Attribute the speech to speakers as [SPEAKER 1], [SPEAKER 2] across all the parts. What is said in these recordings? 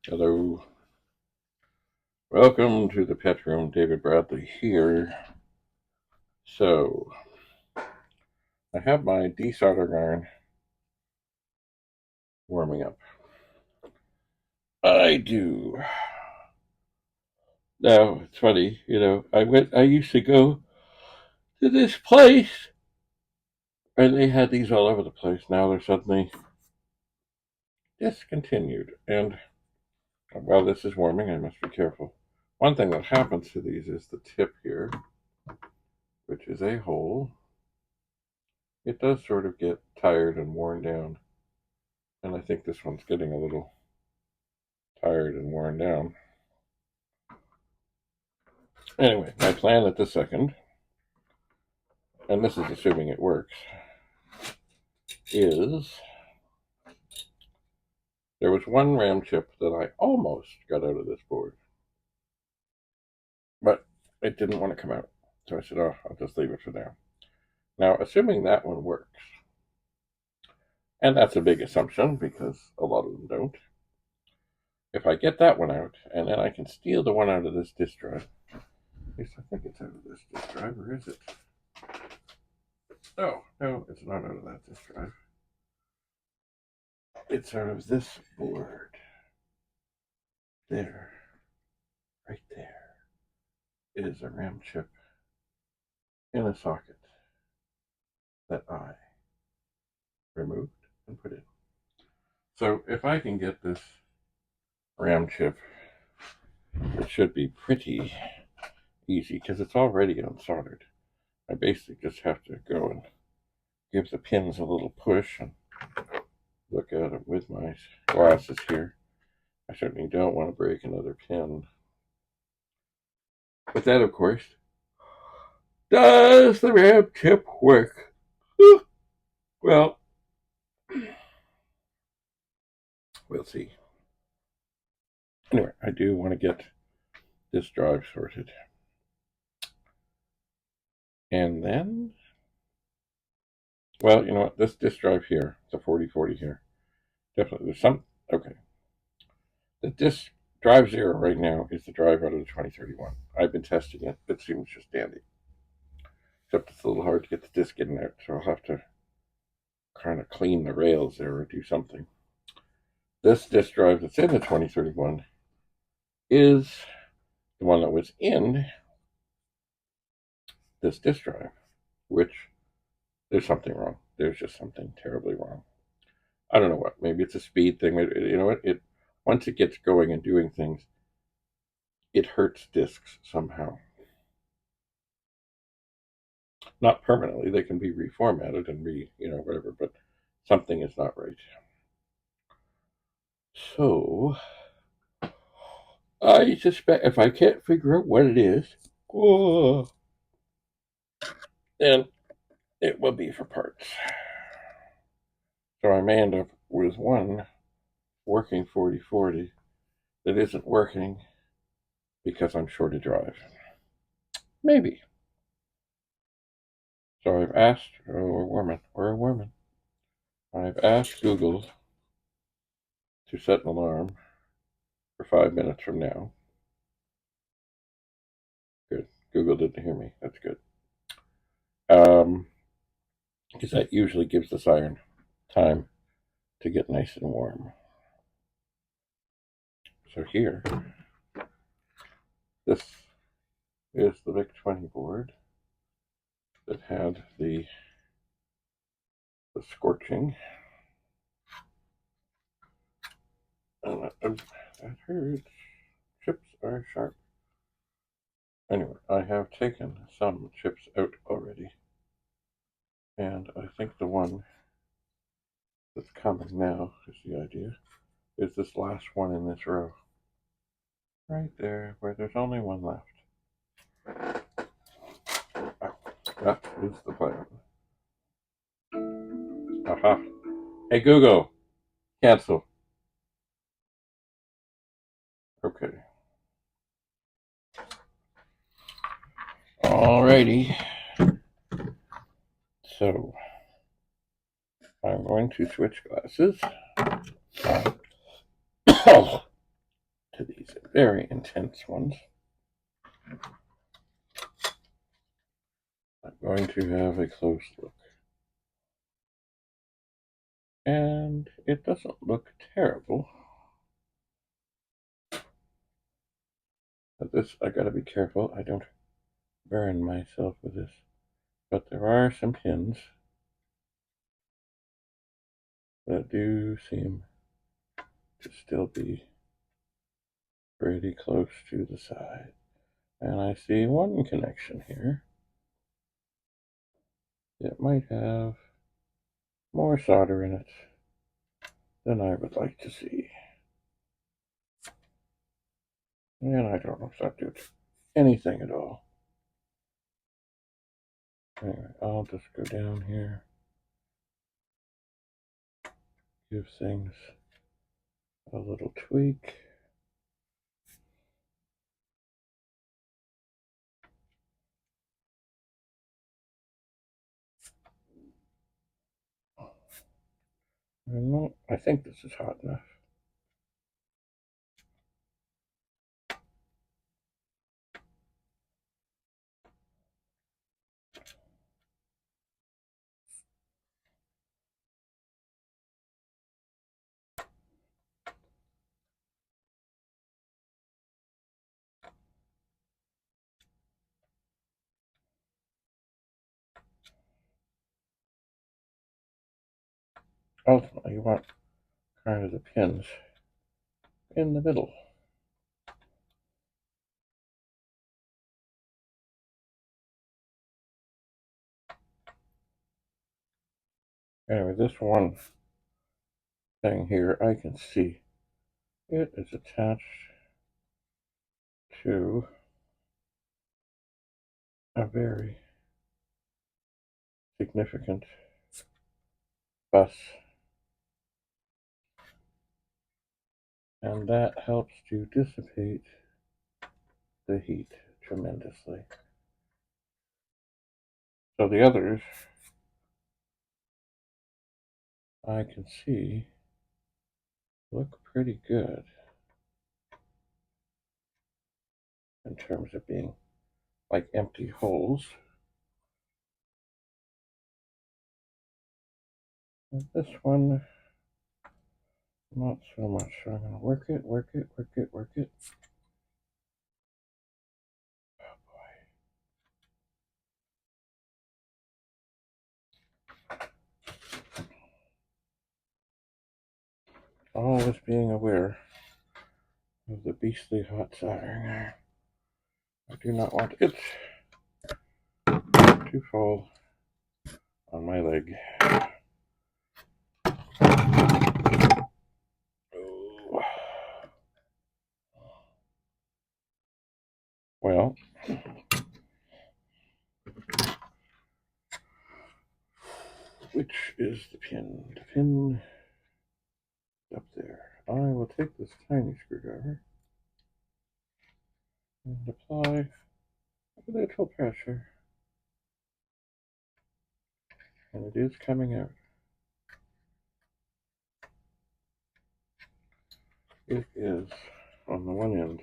[SPEAKER 1] Hello. Welcome to the pet room. David Bradley here. So, I have my desoldering iron warming up. I do. Now, it's funny, I used to go to this place and they had these all over the place. Now they're suddenly discontinued. And while this is warming, I must be careful. One thing that happens to these is the tip here, which is a hole. It does sort of get tired and worn down. And I think this one's getting a little tired and worn down. Anyway, my plan at the second, and this is assuming it works, is there was one RAM chip that I almost got out of this board, but it didn't want to come out. So I said, oh, I'll just leave it for now. Now, assuming that one works, and that's a big assumption because a lot of them don't, if I get that one out, and then I can steal the one out of this disk drive, at least I think it's out of this disk drive, or is it? Oh, no, it's not out of that disk drive. It's out of this board. There. Right there is a RAM chip in a socket that I removed and put in. So if I can get this RAM chip, it should be pretty easy because it's already unsoldered. I basically just have to go and give the pins a little push and look at it with my glasses here. I certainly don't want to break another pin. But that, of course, does the RAM chip work? Well, we'll see. Anyway, I do want to get this drive sorted. And then, well, you know what? This disk drive here, the 4040 here, definitely there's some, okay. The disk drive 0 right now is the drive out of the 2031. I've been testing it. It seems just dandy. Except it's a little hard to get the disk in there, so I'll have to kind of clean the rails there or do something. This disk drive that's in the 2031 is the one that was in this disk drive, which there's something wrong. There's just something terribly wrong. I don't know what. Maybe it's a speed thing. You know what? It once it gets going and doing things, it hurts disks somehow. Not permanently. They can be reformatted and whatever, but something is not right. So I suspect if I can't figure out what it is, then it will be for parts. So I may end up with one working 4040 that isn't working because I'm short a drive. Maybe. So I've asked, we're warming. I've asked Google to set an alarm for 5 minutes from now. Good. Google didn't hear me. That's good. Because that usually gives the siren time to get nice and warm. So here, this is the VIC-20 board that had the scorching. And that hurts. Chips are sharp. Anyway, I have taken some chips out already. And I think the one that's coming now is the idea. Is this last one in this row. Right there, where there's only one left. Oh, that is the plan. Aha. Hey Google, cancel. Okay. Alrighty. So I'm going to switch glasses. to these very intense ones. I'm going to have a close look. And it doesn't look terrible. But this, I gotta be careful I don't burn myself with this. But there are some pins that do seem to still be pretty close to the side. And I see one connection here that might have more solder in it than I would like to see. And I don't know if that did anything at all. Anyway, I'll just go down here, give things a little tweak. I think this is hot enough. Ultimately, you want kind of the pins in the middle. Anyway, this one thing here, I can see it is attached to a very significant bus, and that helps to dissipate the heat tremendously. So the others, I can see, look pretty good in terms of being like empty holes. And this one, not so much. So I'm going to work it, work it, work it, work it. Always being aware of the beastly hot soldering. I do not want it to fall on my leg. Oh. Well, which is the pin? The pin up there. I will take this tiny screwdriver and apply a little pressure, and it is coming out. It is on the one end.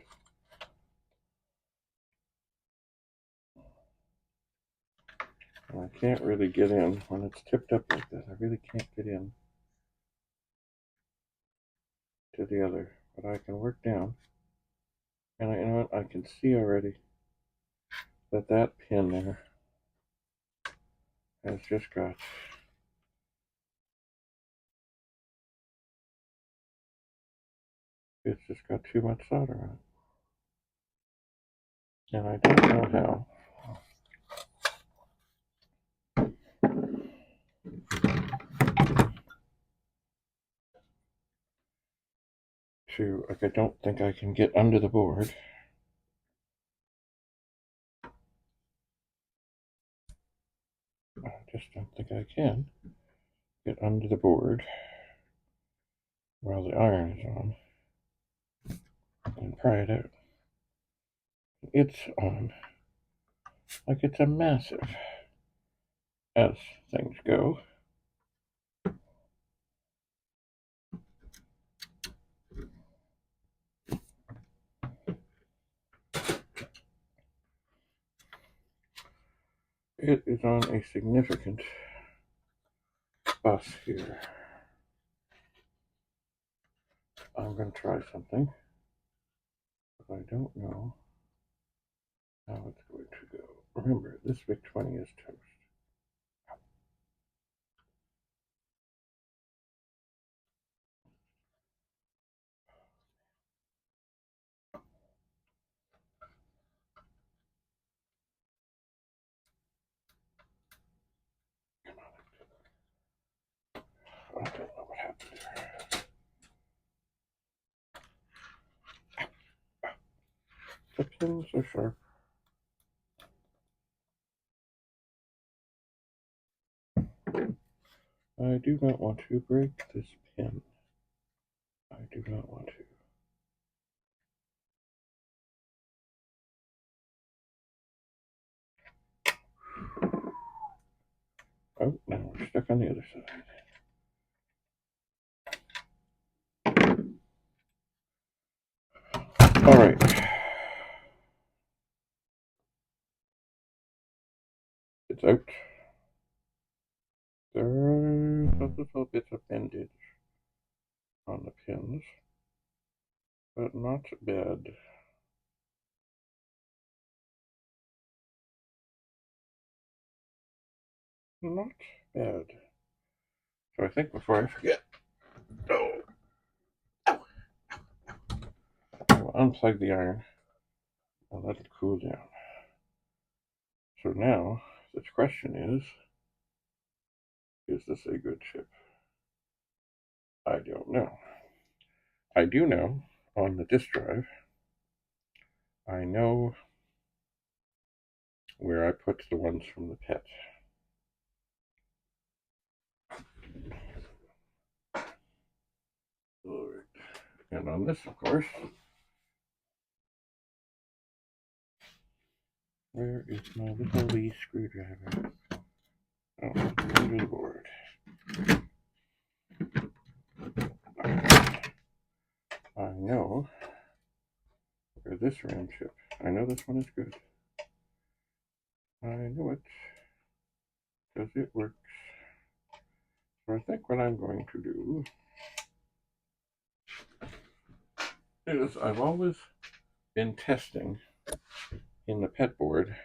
[SPEAKER 1] And I can't really get in when it's tipped up like that. I really can't get in to the other, but I can work down. And you know what? I can see already that that pin there has just got too much solder on it. And I don't know how. I don't think I can get under the board. I just don't think I can get under the board while the iron is on and pry it out. It's on like it's a massive, as things go. it is on a significant bus here. I'm going to try something, but I don't know how it's going to go. Remember, this VIC-20 is toast. I don't know what happened there. The pins are sharp. I do not want to break this pin. I do not want to. Oh, now we're stuck on the other side. All right. It's out. There's a little bit of bendage on the pins, but not bad. Not bad. So I think before I forget, I'll unplug the iron and let it cool down. So now the question is this a good chip? I don't know. I do know on the disk drive, I know where I put the ones from the pet. Alright. And on this, of course, where is my little wee screwdriver? Oh, under the board. I know where this RAM chip. I know this one is good. I know it because it works. So I think what I'm going to do is I've always been testing in the pet board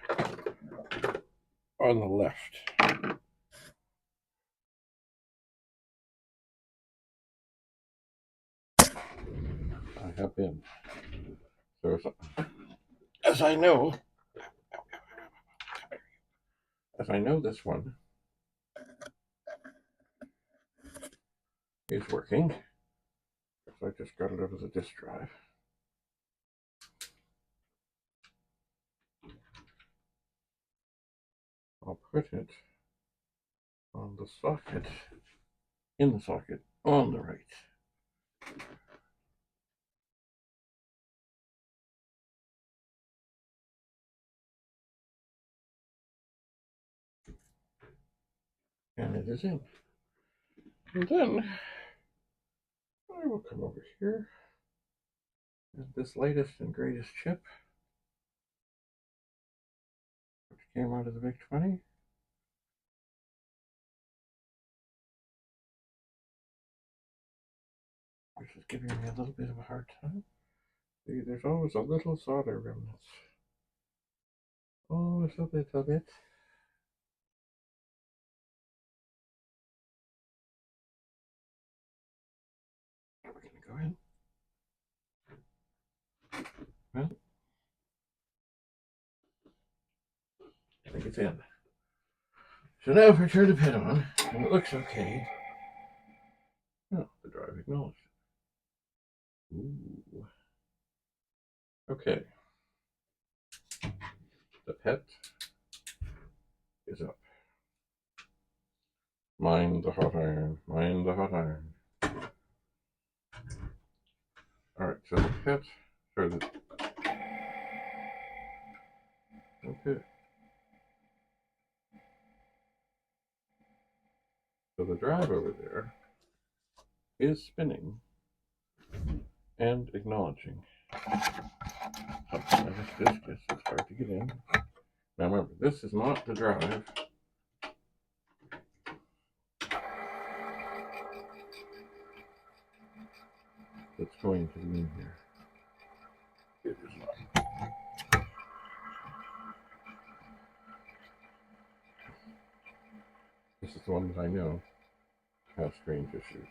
[SPEAKER 1] on the left. I have been. So as I know this one is working, so I just got it over the disk drive. I'll put it on the socket, in the socket on the right. And it is in. And then I will come over here and this latest and greatest chip, which came out of the VIC-20. Which is giving me a little bit of a hard time. See, there's always a little solder remnants. Always a little bit. We're going to go in. Well, I think it's in. So now if I turn the pin on, and it looks okay, oh, the drive acknowledged it. Ooh. Okay. The pet is up. Mind the hot iron. Mind the hot iron. Alright, so the pet, or the, okay. So the drive over there is spinning and acknowledging something. I just it's hard to get in. Now remember, this is not the drive. That's going to be in here. It is not. This is the one that I know has strange issues.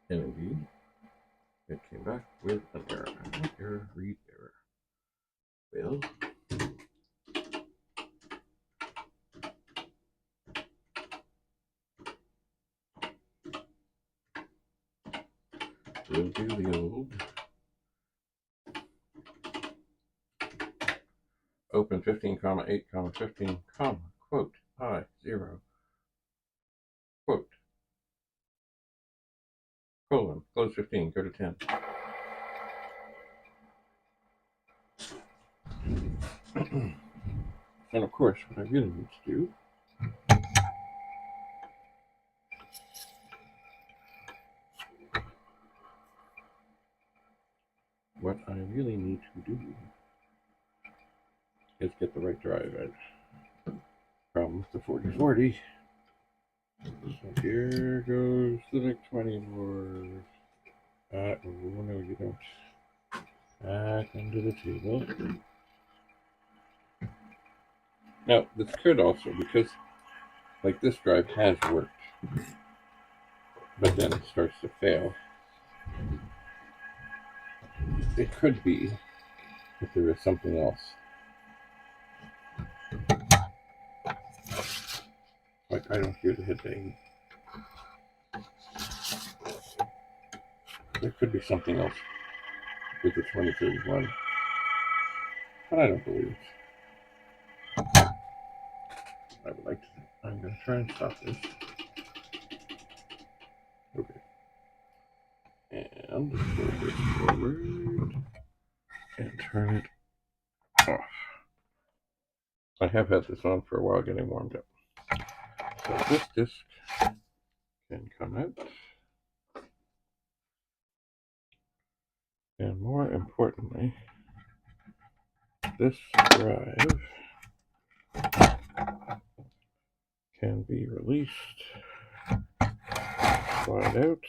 [SPEAKER 1] And indeed, it came back with an error. Error, read error. Well, we'll do the old open 15, 8, 15, quote, I, 0, quote, colon, close 15, go to 10. And of course, what I really need to do is get the right drive out from the 4040. So here goes the VIC-20 board. Oh no, you don't. Back under the table. Now, this could also, because like this drive has worked, but then it starts to fail. It could be that there is something else. Like, I don't hear the head bang. There could be something else with the 2031, but I don't believe it. I would like to think. I'm going to try and stop this. Okay. And pull this forward and turn it off. I have had this on for a while getting warmed up. So this disc can come out. And more importantly, this drive can be released, slide out.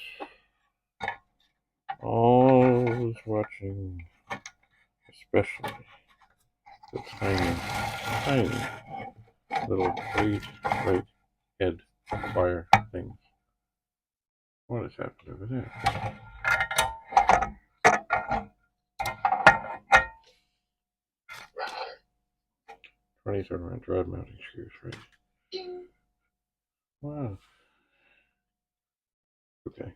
[SPEAKER 1] Always watching, especially the tiny little read right head wire things. What has happened over there? 20s are around drive mounting screws, right? Wow. Okay.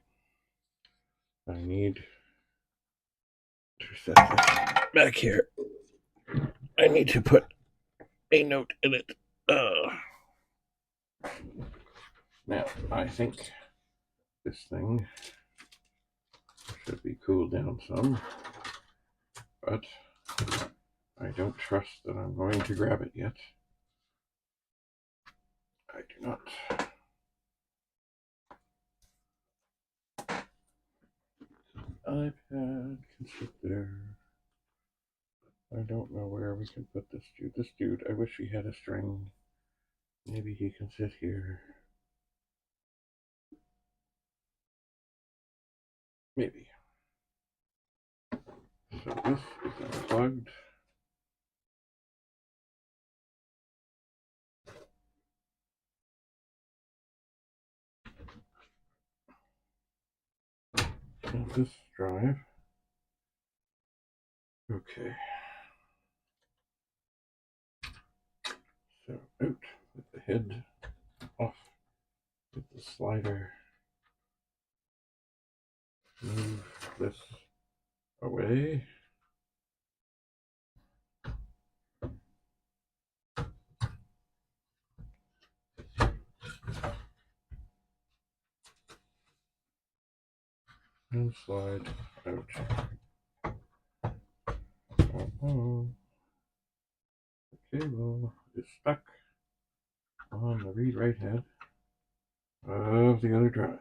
[SPEAKER 1] I need to set this back here. I need to put a note in it. Now, I think this thing should be cooled down some, but I don't trust that I'm going to grab it yet. I do not. iPad can sit there. I don't know where we can put this dude. This dude, I wish he had a string. Maybe he can sit here. Maybe. So this is unplugged. And this drive. Okay. So out with the head, off with the slider. Move this away. And slide out. Oh, the cable is stuck on the read write head of of the other drive.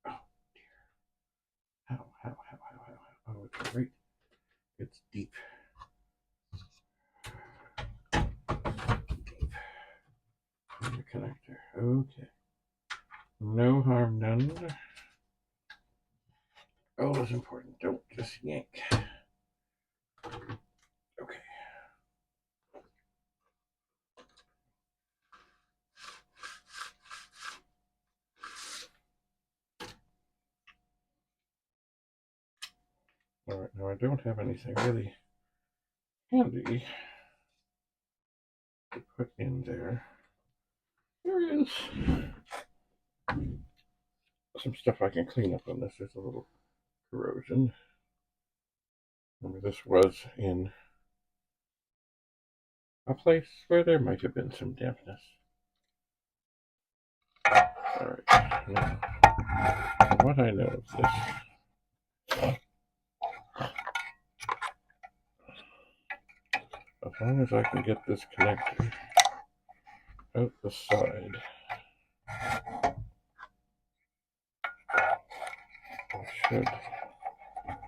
[SPEAKER 1] Oh dear. How? Oh, it's right. It's deep. Deep. In the connector. Okay. No harm done. All is important. Don't just yank. Okay. All right. Now I don't have anything really handy to put in there. There is some stuff I can clean up on this. There's a little corrosion. Remember, this was in a place where there might have been some dampness. All right. Now, from what I know of this, as long as I can get this connector out the side, I should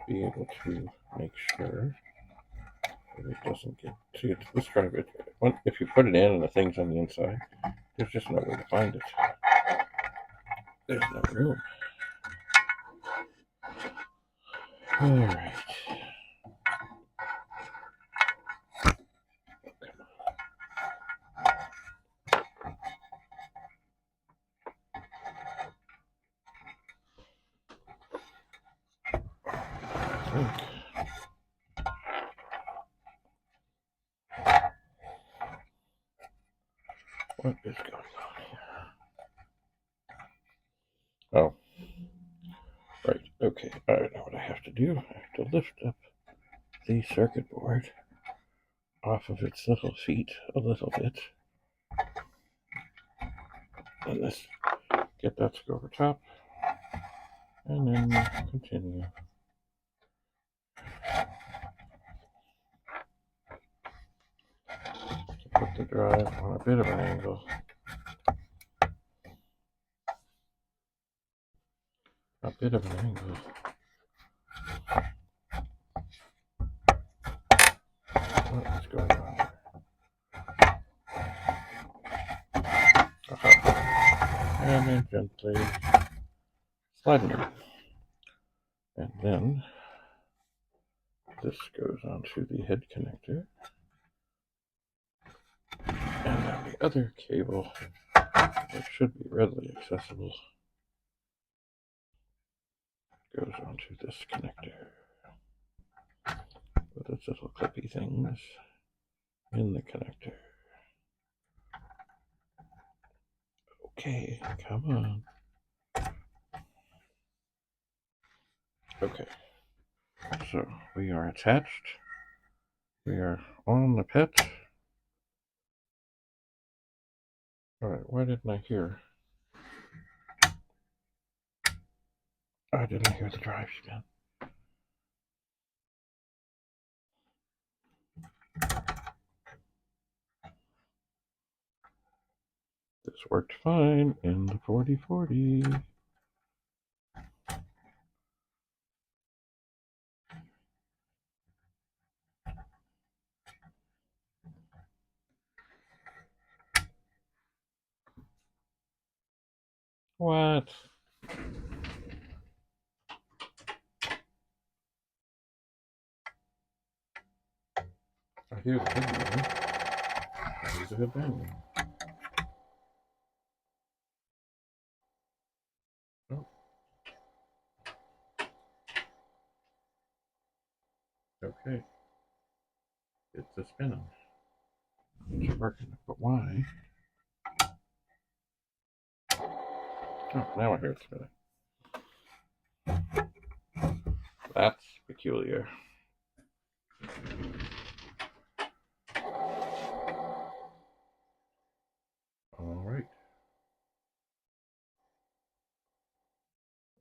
[SPEAKER 1] be able to make sure that it doesn't get. See, it's this drive. If you put it in and the thing's on the inside, there's just no way to find it. There's no room. All right. What is going on here? Oh, right. Okay. I know what I have to do. I have to lift up the circuit board off of its little feet a little bit. And this, get that to go over top. And then continue. To put the drive on a bit of an angle. A bit of an angle. What is going on here? And then gently slide it in. And then this goes onto the head connector. And then the other cable, which should be readily accessible, goes onto this connector. With its little clippy things in the connector. Okay, come on. Okay, so we are attached. We are on the pet. Alright, why didn't I hear? I didn't hear the drive spin. This worked fine in the 4040. What? I hear the head moving. I hear the head banging. Oh. Okay. It's a spinning. It's working, but why? Oh, now I hear it spinning. That's peculiar. All right.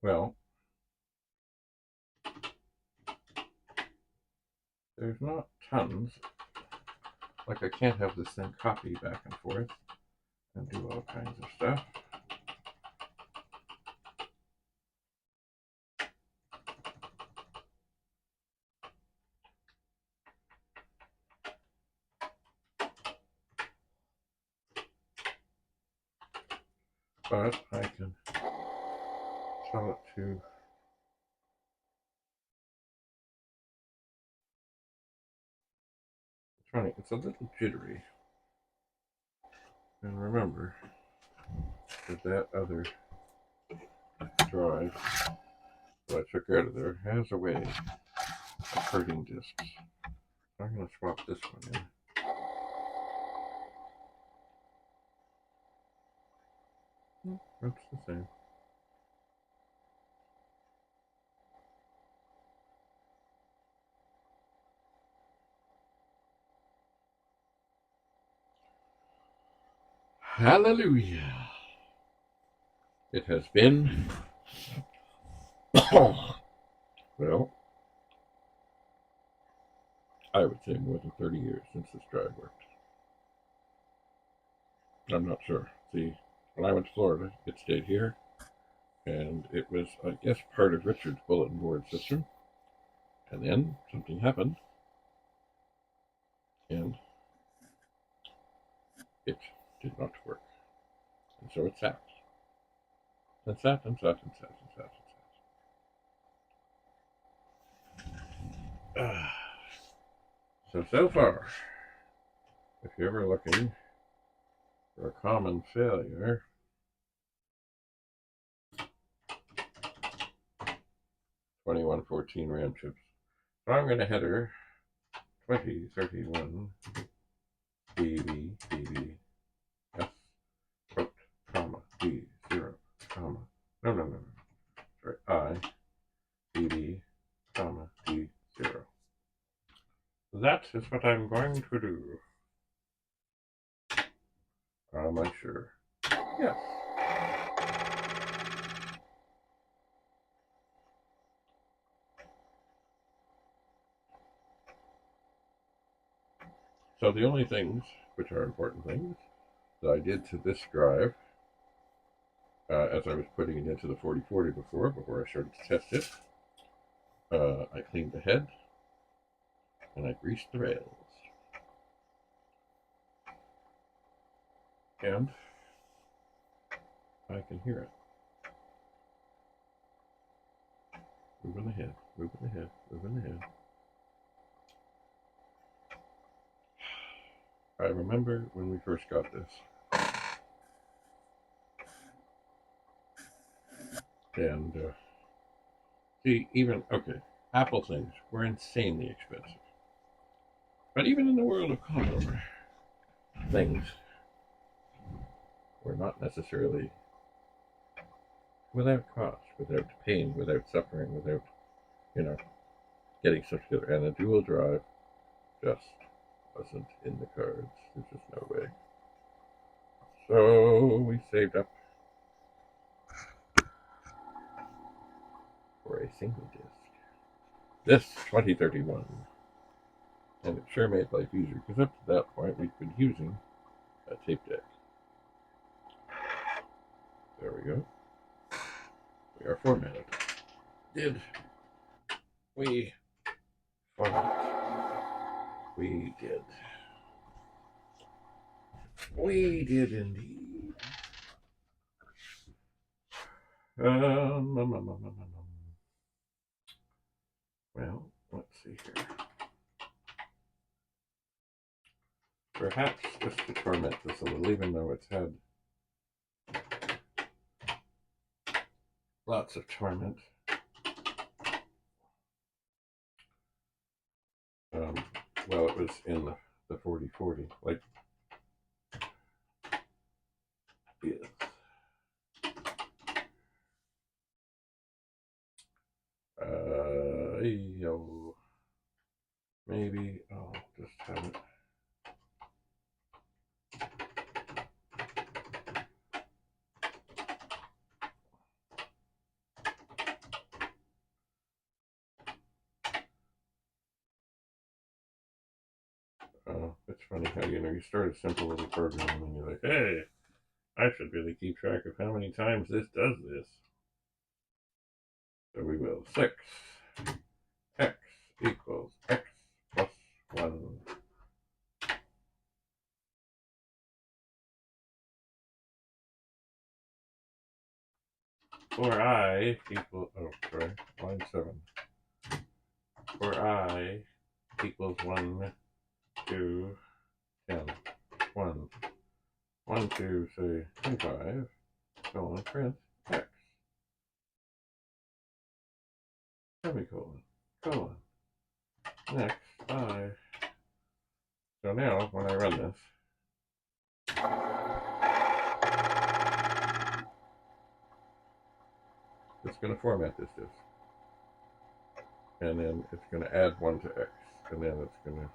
[SPEAKER 1] Well, there's not tons. Like, I can't have this thing copy back and forth. and do all kinds of stuff. But I can tell it to it's a little jittery. And remember that other drive that I took out of there has a way of hurting discs. I'm going to swap this one in. That's the same. Hallelujah. It has been, well, I would say more than 30 years since this drive worked. I'm not sure. See, when I went to Florida, it stayed here, and it was, I guess, part of Richard's bulletin board system. And then something happened, and it did not work. And so it sat. And sat and sat and sat and sat and sat. So far, if you're ever looking for a common failure, (2114) RAM chips. So I'm going to header 2031 BB S quote comma D 0 comma no sorry I BB comma D 0. That is what I'm going to do. Am I sure? Yes. So the only things which are important things that I did to this drive as I was putting it into the 4040 before I started to test it, I cleaned the head and I greased the rails. And I can hear it. Moving ahead, moving ahead, moving ahead. I remember when we first got this. And, see, even, okay, Apple things were insanely expensive. But even in the world of Commodore, things were not necessarily without cost, without pain, without suffering, without, getting stuff together. And a dual drive just wasn't in the cards. There's just no way. So we saved up for a single disc. This 2031. And it sure made life easier, because up to that point we'd been using a tape deck. There we go. We are formatted. Did we format? We did. We did indeed. Well, let's see here. Perhaps just to torment this a little, even though it's had lots of torment. Well, it was in the 4040, like, yes. Maybe I'll just have it. It's funny how, you start a simple little program and you're like, hey, I should really keep track of how many times this does this. So we will 6 x equals x plus 1. For I equals, line 7. For I equals 1, 2, 10, 1, 1, 2, say 25, colon, print, x, semicolon, colon, next, I. So now, when I run this, it's going to format this disk. And then it's going to add 1 to x. And then it's going to,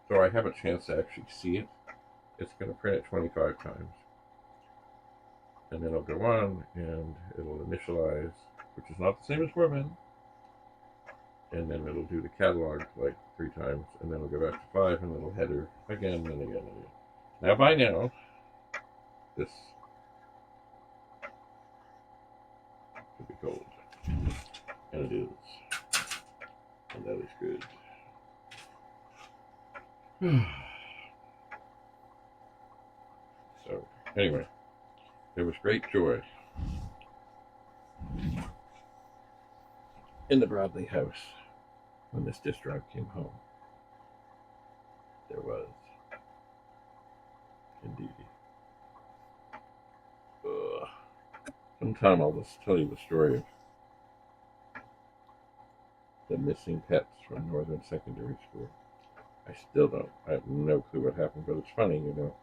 [SPEAKER 1] so I have a chance to actually see it. It's going to print it 25 times. And then it'll go on, and it'll initialize, which is not the same as formatting. And then it'll do the catalog like 3 times, and then it'll go back to 5, and it'll header again and again and again. Now by now, this should be cold. And it is. And that is good. So, anyway, there was great joy in the Broadley house when this disk drive came home. There was. Indeed. Sometime I'll just tell you the story of the missing pets from Northern Secondary School. I still don't. I have no clue what happened, but it's funny, you know.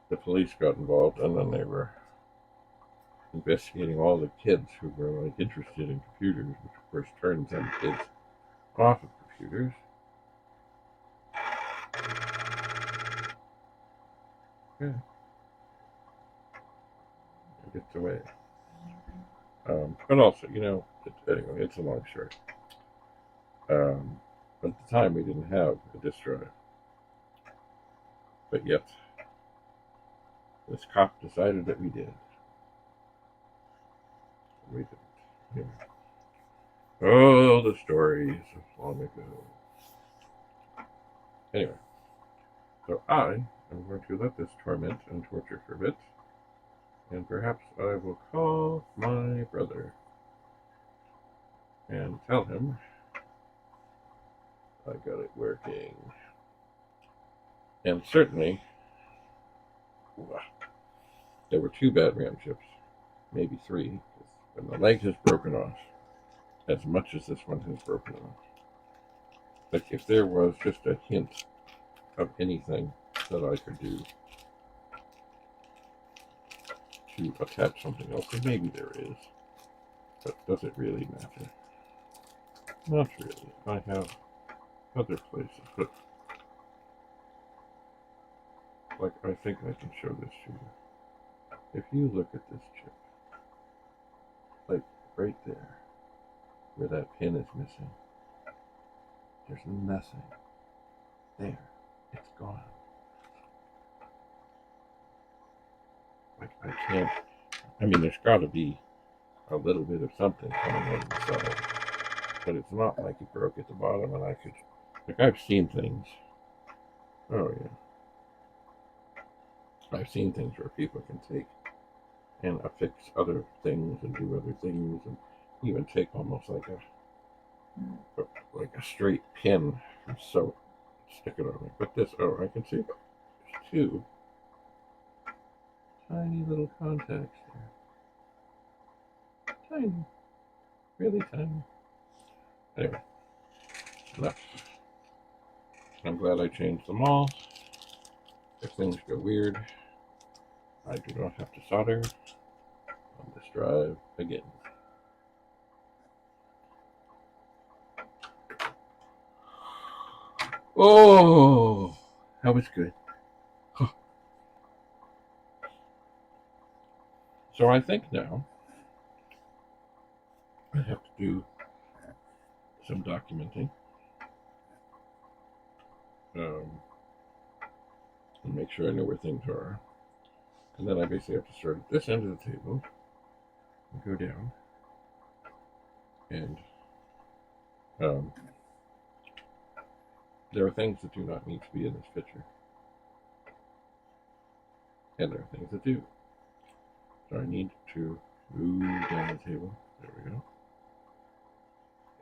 [SPEAKER 1] The police got involved, and then they were investigating all the kids who were like interested in computers, which of course turned some kids off of computers. Yeah. It gets away. But also, you know, anyway, it's a long story. But at the time, we didn't have a disk drive. But yet, this cop decided that we did. We didn't. Yeah. Oh, the stories of long ago. Anyway, so I am going to let this torment and torture for a bit, and perhaps I will call my brother and tell him I got it working. And certainly, there were 2 bad RAM chips, maybe 3, and the leg has broken off, as much as this one has broken off. But if there was just a hint of anything that I could do to attach something else, and maybe there is, but does it really matter? Not really. I have other places, but like I think I can show this to you. If you look at this chip, like right there, where that pin is missing, there's nothing there. It's gone. Like I can't. I mean, there's got to be a little bit of something coming out of the side, but it's not like it broke at the bottom, and I could. Like I've seen things. Oh yeah. I've seen things where people can take and affix other things and do other things, and even take almost like a straight pin and sew it, stick it on it. But this, oh, I can see there's 2 tiny little contacts there. Tiny, really tiny. Anyway, enough. I'm glad I changed them all. If things go weird, I do not have to solder on this drive again. Oh, that was good. Huh. So I think now I have to do some documenting and make sure I know where things are. And then I basically have to start at this end of the table and go down. And there are things that do not need to be in this picture. And there are things that do. So I need to move down the table. There we go.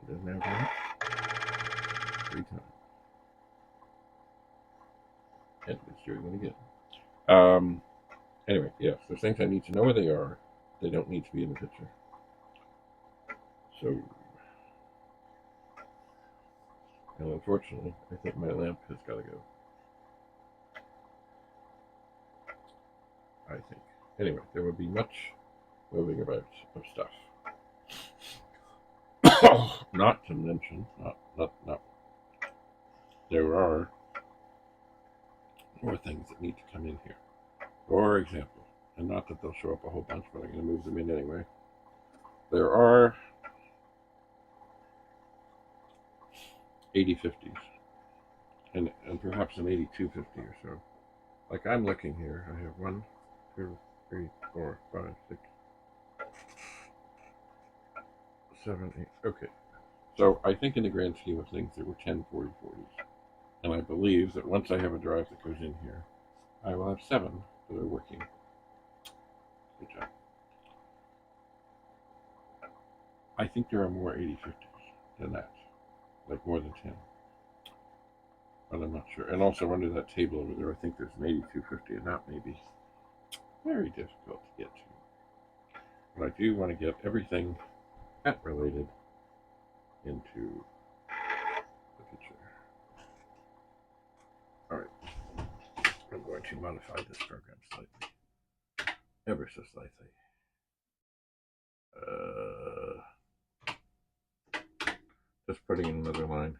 [SPEAKER 1] It doesn't have that. 3 times. And it's doing it again. Anyway, yes, there's things I need to know where they are. They don't need to be in the picture. So, and unfortunately, I think my lamp has got to go. I think. Anyway, there would be much moving about of stuff. Not to mention, not. There are more things that need to come in here. For example, and not that they'll show up a whole bunch, but I'm going to move them in anyway. There are 8050s and perhaps an 8250 or so. Like I'm looking here, I have 1, 2, 3, 4, 5, 6, 7, 8. Okay. So I think in the grand scheme of things, there were 10 4040s. And I believe that once I have a drive that goes in here, I will have 7 that are working. Good job. I think there are more 8050s than that. Like more than 10. But I'm not sure. And also under that table over there, I think there's an 8250, and that may be very difficult to get to. But I do want to get everything pet related into the picture. Alright. I'm going to modify this program slightly. Ever so slightly. Just putting in another line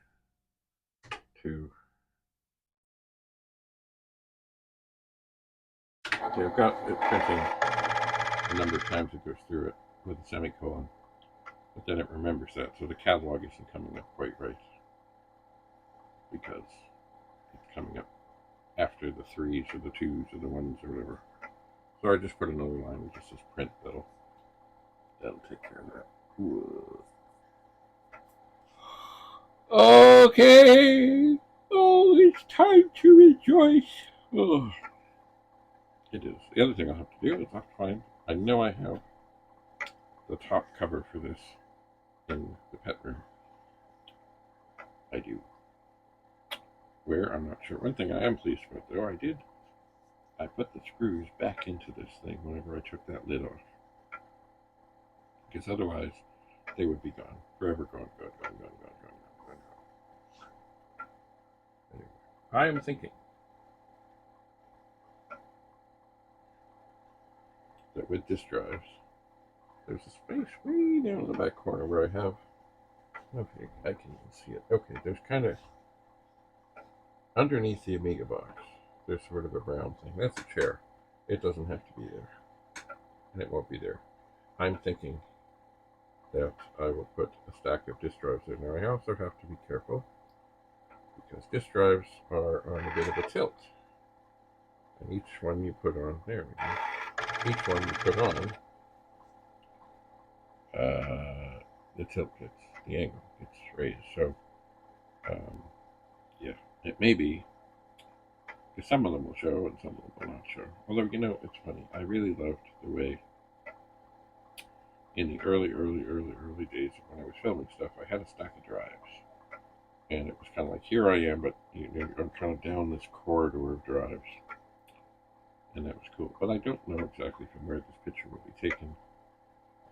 [SPEAKER 1] to. Okay, I've got it printing a number of times it goes through it with a semicolon, but then it remembers that, so the catalog isn't coming up quite right because it's coming up after the 3s or the 2s or the 1s or whatever. So I just put another line which just says print. That'll take care of that. Whoa. Okay. Oh, it's time to rejoice. Oh. It is. The other thing I'll have to do is I'll have to find. I know I have the top cover for this in the pet room. I do. Where? I'm not sure. One thing I am pleased with, though, I put the screws back into this thing whenever I took that lid off. Because otherwise, they would be gone. Forever gone. Anyway, I am thinking that with disk drives, there's a space way down in the back corner where I have. Okay, I can even see it. Okay, there's kind of underneath the Amiga box. There's sort of a brown thing. That's a chair. It doesn't have to be there, and it won't be there. I'm thinking that I will put a stack of disk drives in there. I also have to be careful because disk drives are on a bit of a tilt, and each one you put on, there we go. Each one you put on, the tilt the angle gets raised. So, yeah, it may be. Because some of them will show and some of them will not show. Although, it's funny. I really loved the way in the early days when I was filming stuff, I had a stack of drives. And it was kind of like, here I am, but I'm kind of down this corridor of drives. And that was cool. But I don't know exactly from where this picture will be taken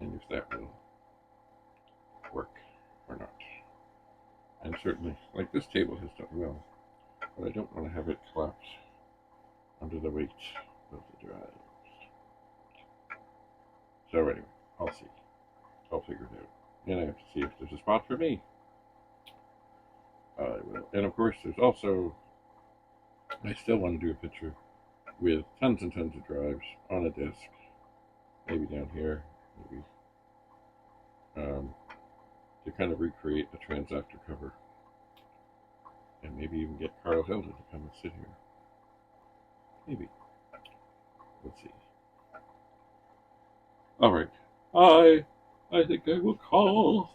[SPEAKER 1] and if that will work or not. And certainly, like this table has done well, but I don't want to have it collapse under the weight of the drives. So anyway, I'll see. I'll figure it out. And I have to see if there's a spot for me. I will. And of course, there's also, I still want to do a picture with tons and tons of drives on a disk. Maybe down here, maybe. To kind of recreate a transactor cover. And maybe even get Carl Hilda to come and sit here. Maybe. Let's see. All right. I think I will call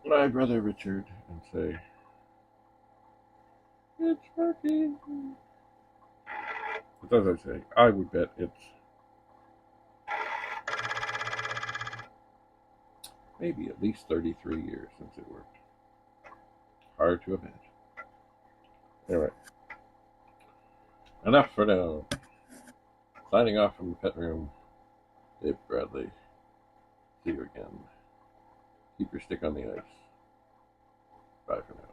[SPEAKER 1] my brother Richard and say, it's working. But as I say, I would bet it's maybe at least 33 years since it worked. Hard to imagine. Anyway, enough for now. Signing off from the pet room, Dave Bradley. See you again. Keep your stick on the ice. Bye for now.